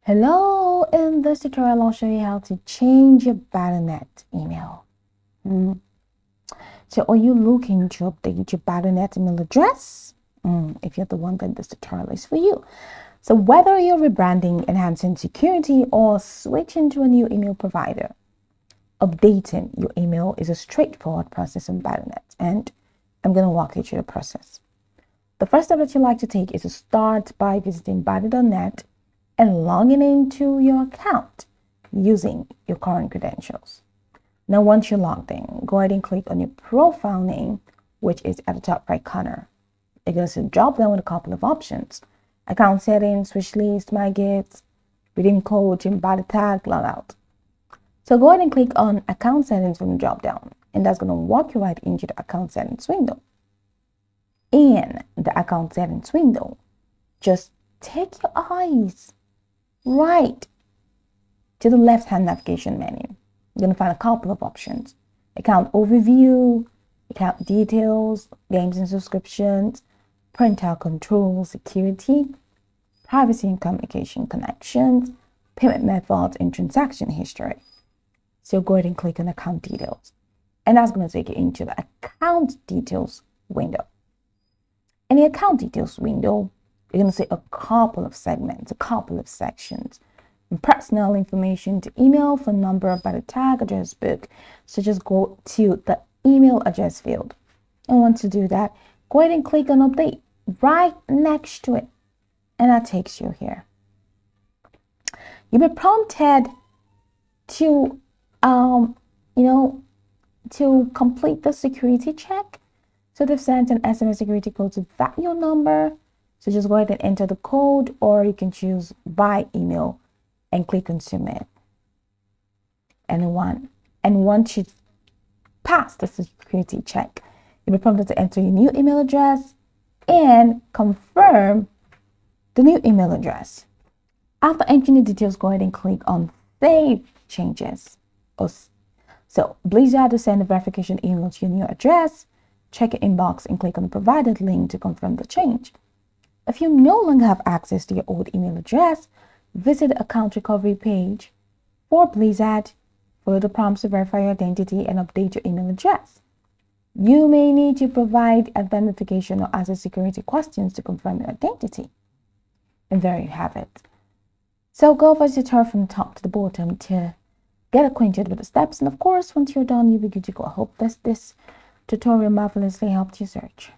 Hello, in this tutorial I'll show you how to change your Battle.net email. So are you looking to update your Battle.net email address? If you're the one, then this tutorial is for you. So whether you're rebranding, enhancing security, or switching to a new email provider, updating your email is a straightforward process on Battle.net, and I'm going to walk you through the process. The first step that you like to take is to start by visiting Battle.net and logging into your account using your current credentials. Now, once you're logged in, go ahead and click on your profile name, which is at the top right corner. You're going to see a drop down with a couple of options: account settings, wish list, my gifts, redeem code, and body tag, logout. So go ahead and click on account settings from the drop down, and that's going to walk you right into the account settings window. In the account settings window, just take your eyes right to the left-hand navigation menu. You're going to find a couple of options: account overview, account details, games and subscriptions, printout control, security, privacy and communication connections, payment methods, and transaction history. So go ahead and click on account details, and that's going to take you into the account details window. In the account details window, you're going to see a couple of segments, a couple of sections, from personal information to email, phone number, body tag, address book. So just go to the email address field. And once you do that, go ahead and click on update right next to it. And that takes you here. You'll be prompted to, to complete the security check. So they've sent an SMS security code to that your number. So just go ahead and enter the code, or you can choose by email and click on submit. And once you pass the security check, you'll be prompted to enter your new email address and confirm the new email address. After entering the details, go ahead and click on save changes. So Blizzard will send a verification email to your new address. Check your inbox and click on the provided link to confirm the change. If you no longer have access to your old email address, visit the account recovery page for Blizzard. Follow the prompts to verify your identity and update your email address. You may need to provide identification or answer security questions to confirm your identity. And there you have it. So go over the tutorial from top to the bottom to get acquainted with the steps. And of course, once you're done, you'll be good to go. I hope this tutorial marvelously helped you search.